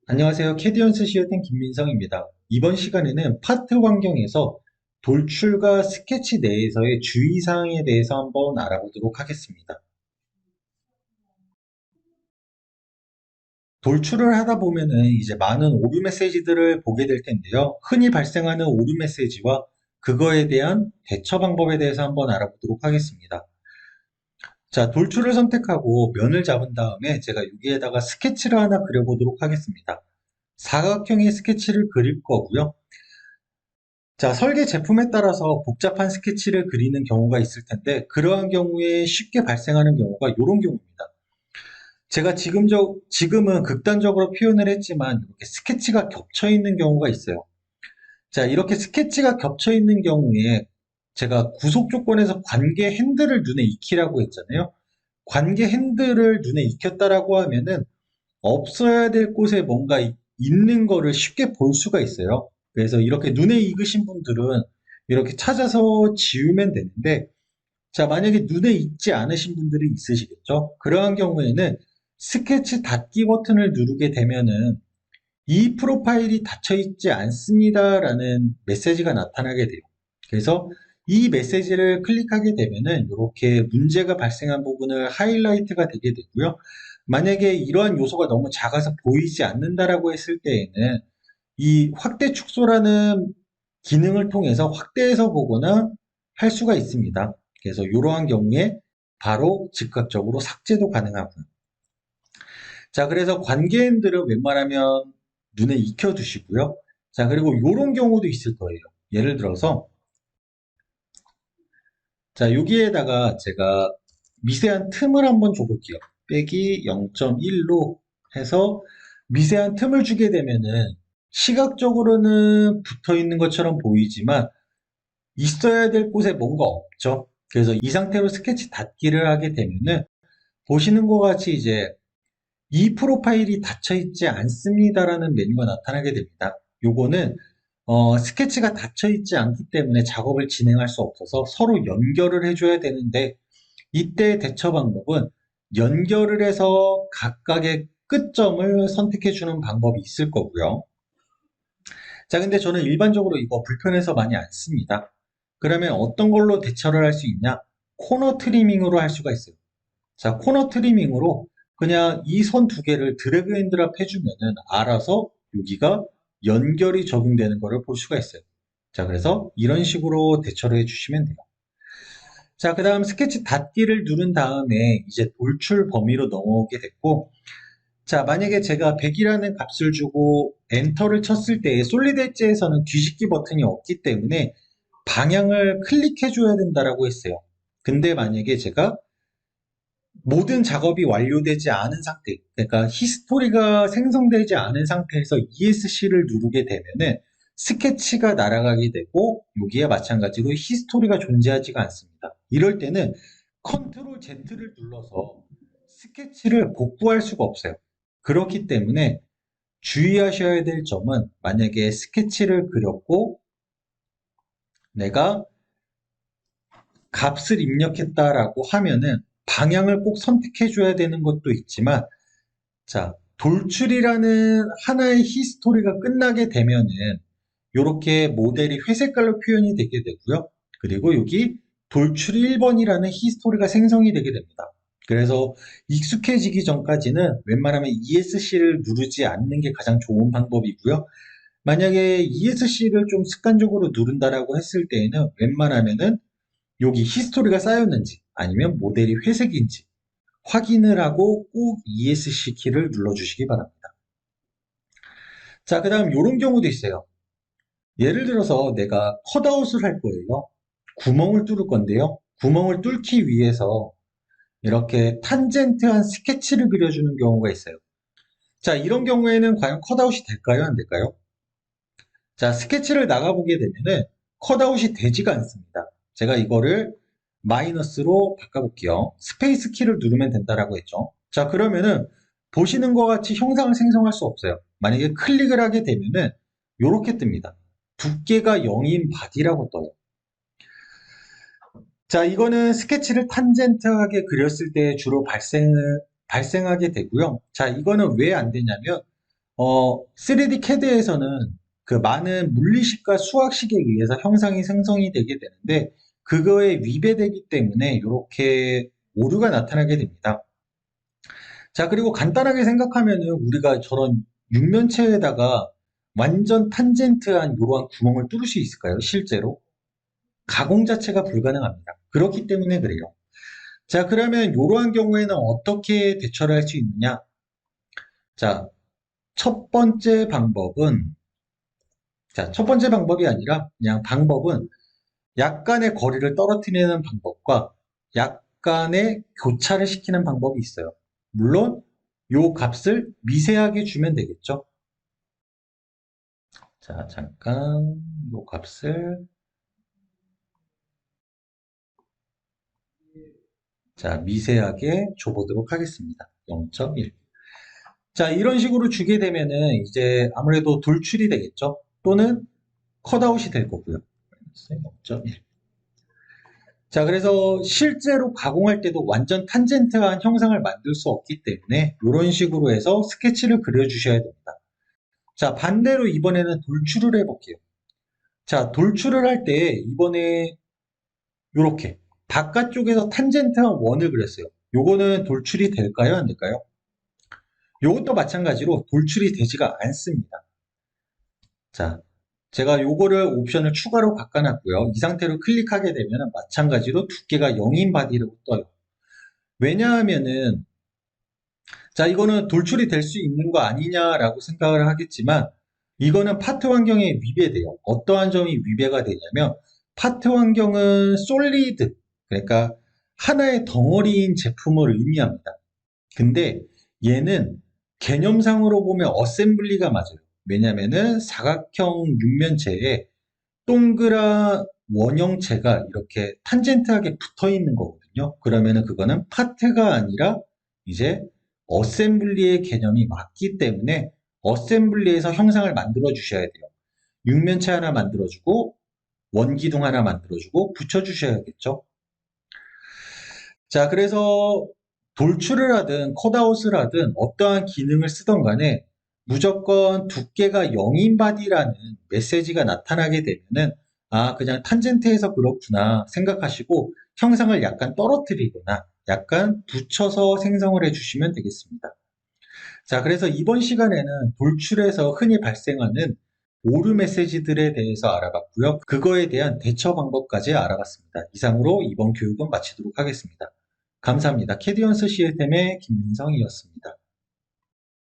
안녕하세요. 캐디언스 시어팅 김민성입니다. 이번 시간에는 파트 환경에서 돌출과 스케치 내에서의 주의사항에 대해서 한번 알아보도록 하겠습니다. 돌출을 하다 보면은 이제 많은 오류 메시지들을 보게 될 텐데요. 흔히 발생하는 오류 메시지와 그거에 대한 대처 방법에 대해서 한번 알아보도록 하겠습니다. 자, 돌출을 선택하고 면을 잡은 다음에 제가 여기에다가 스케치를 하나 그려보도록 하겠습니다. 사각형의 스케치를 그릴 거고요. 자, 설계 제품에 따라서 복잡한 스케치를 그리는 경우가 있을 텐데, 그러한 경우에 쉽게 발생하는 경우가 이런 경우입니다. 제가 지금은 극단적으로 표현을 했지만, 이렇게 스케치가 겹쳐 있는 경우가 있어요. 자, 이렇게 스케치가 겹쳐 있는 경우에 제가 구속 조건에서 관계 핸들을 눈에 익히라고 했잖아요. 관계 핸들을 눈에 익혔다라고 하면은 없어야 될 곳에 뭔가 있는 거를 쉽게 볼 수가 있어요. 그래서 이렇게 눈에 익으신 분들은 이렇게 찾아서 지우면 되는데, 자, 만약에 눈에 익지 않으신 분들이 있으시겠죠? 그러한 경우에는 스케치 닫기 버튼을 누르게 되면은 이 프로파일이 닫혀 있지 않습니다라는 메시지가 나타나게 돼요. 그래서 이 메시지를 클릭하게 되면은 이렇게 문제가 발생한 부분을 하이라이트가 되게 되고요. 만약에 이러한 요소가 너무 작아서 보이지 않는다라고 했을 때에는 이 확대 축소라는 기능을 통해서 확대해서 보거나 할 수가 있습니다. 그래서 이러한 경우에 바로 즉각적으로 삭제도 가능하고요. 자, 그래서 관계인들은 웬만하면 눈에 익혀 두시고요. 자, 그리고 이런 경우도 있을 거예요. 예를 들어서, 자, 여기에다가 제가 미세한 틈을 한번 줘볼게요. 빼기 0.1로 해서 미세한 틈을 주게 되면은 시각적으로는 붙어 있는 것처럼 보이지만 있어야 될 곳에 뭔가 없죠. 그래서 이 상태로 스케치 닫기를 하게 되면은 보시는 것 같이 이제 이 프로파일이 닫혀 있지 않습니다라는 메뉴가 나타나게 됩니다. 요거는 스케치가 닫혀 있지 않기 때문에 작업을 진행할 수 없어서 서로 연결을 해줘야 되는데 이때 대처 방법은 연결을 해서 각각의 끝점을 선택해 주는 방법이 있을 거고요. 자, 근데 저는 일반적으로 이거 불편해서 많이 안 씁니다. 그러면 어떤 걸로 대처를 할 수 있냐? 코너 트리밍으로 할 수가 있어요. 자, 코너 트리밍으로 그냥 이 선 두 개를 드래그 앤 드랍 해주면은 알아서 여기가 연결이 적용되는 것을 볼 수가 있어요. 자, 그래서 이런 식으로 대처를 해주시면 돼요. 자, 그 다음 스케치 닫기를 누른 다음에 이제 돌출 범위로 넘어오게 됐고, 자, 만약에 제가 100이라는 값을 주고 엔터를 쳤을 때 솔리드 엣지에서는 뒤집기 버튼이 없기 때문에 방향을 클릭해줘야 된다라고 했어요. 근데 만약에 제가 모든 작업이 완료되지 않은 상태, 그러니까 히스토리가 생성되지 않은 상태에서 ESC를 누르게 되면은 스케치가 날아가게 되고 여기에 마찬가지로 히스토리가 존재하지가 않습니다. 이럴 때는 컨트롤 Z를 눌러서 스케치를 복구할 수가 없어요. 그렇기 때문에 주의하셔야 될 점은 만약에 스케치를 그렸고 내가 값을 입력했다라고 하면은 방향을 꼭 선택해 줘야 되는 것도 있지만 자, 돌출이라는 하나의 히스토리가 끝나게 되면은 이렇게 모델이 회색깔로 표현이 되게 되고요. 그리고 여기 돌출 1번이라는 히스토리가 생성이 되게 됩니다. 그래서 익숙해지기 전까지는 웬만하면 ESC를 누르지 않는 게 가장 좋은 방법이고요. 만약에 ESC를 좀 습관적으로 누른다라고 했을 때에는 웬만하면은 여기 히스토리가 쌓였는지 아니면 모델이 회색인지 확인을 하고 꼭 ESC 키를 눌러주시기 바랍니다. 자, 그 다음 이런 경우도 있어요. 예를 들어서 내가 컷아웃을 할 거예요. 구멍을 뚫을 건데요. 구멍을 뚫기 위해서 이렇게 탄젠트한 스케치를 그려주는 경우가 있어요. 자, 이런 경우에는 과연 컷아웃이 될까요? 안 될까요? 자, 스케치를 나가보게 되면은 컷아웃이 되지가 않습니다. 제가 이거를 마이너스로 바꿔볼게요. 스페이스 키를 누르면 된다라고 했죠. 자, 그러면은 보시는 것 같이 형상을 생성할 수 없어요. 만약에 클릭을 하게 되면은 이렇게 뜹니다. 두께가 0인 바디라고 떠요. 자, 이거는 스케치를 탄젠트하게 그렸을 때 주로 발생하게 되고요. 자, 이거는 왜 안 되냐면 3D CAD에서는 그 많은 물리식과 수학식에 의해서 형상이 생성이 되게 되는데 그거에 위배되기 때문에 이렇게 오류가 나타나게 됩니다. 자, 그리고 간단하게 생각하면은 우리가 저런 육면체에다가 완전 탄젠트한 이러한 구멍을 뚫을 수 있을까요? 실제로? 가공 자체가 불가능합니다. 그렇기 때문에 그래요. 자, 그러면 이러한 경우에는 어떻게 대처를 할 수 있느냐? 자, 첫 번째 방법은, 첫 번째 방법이 아니라 그냥 방법은 약간의 거리를 떨어뜨리는 방법과 약간의 교차를 시키는 방법이 있어요. 물론 요 값을 미세하게 주면 되겠죠. 자, 잠깐 요 값을 미세하게 줘보도록 하겠습니다. 0.1. 자, 이런 식으로 주게 되면은 이제 아무래도 돌출이 되겠죠. 또는 컷아웃이 될 거고요. 0.1. 자, 그래서 실제로 가공할 때도 완전 탄젠트한 형상을 만들 수 없기 때문에 이런 식으로 해서 스케치를 그려주셔야 됩니다. 자, 반대로 이번에는 돌출을 해볼게요. 자, 돌출을 할 때 이번에 이렇게 바깥쪽에서 탄젠트한 원을 그렸어요. 요거는 돌출이 될까요? 안 될까요? 요것도 마찬가지로 돌출이 되지가 않습니다. 자, 제가 요거를 옵션을 추가로 바꿔놨고요. 이 상태로 클릭하게 되면 마찬가지로 두께가 0인 바디라고 떠요. 왜냐하면은 자, 이거는 돌출이 될 수 있는 거 아니냐라고 생각을 하겠지만 이거는 파트 환경에 위배돼요. 어떠한 점이 위배가 되냐면 파트 환경은 솔리드, 그러니까 하나의 덩어리인 제품을 의미합니다. 근데 얘는 개념상으로 보면 어셈블리가 맞아요. 왜냐면은 사각형 육면체에 동그란 원형체가 이렇게 탄젠트하게 붙어 있는 거거든요. 그러면은 그거는 파트가 아니라 이제 어셈블리의 개념이 맞기 때문에 어셈블리에서 형상을 만들어 주셔야 돼요. 육면체 하나 만들어주고 원기둥 하나 만들어주고 붙여주셔야겠죠. 자, 그래서 돌출을 하든 컷아웃을 하든 어떠한 기능을 쓰던 간에 무조건 두께가 0인 바디라는 메시지가 나타나게 되면은 아, 그냥 탄젠트에서 그렇구나 생각하시고 형상을 약간 떨어뜨리거나 약간 붙여서 생성을 해주시면 되겠습니다. 자, 그래서 이번 시간에는 돌출에서 흔히 발생하는 오류 메시지들에 대해서 알아봤고요. 그거에 대한 대처 방법까지 알아봤습니다. 이상으로 이번 교육은 마치도록 하겠습니다. 감사합니다. 캐디언스 시스템의 김민성이었습니다.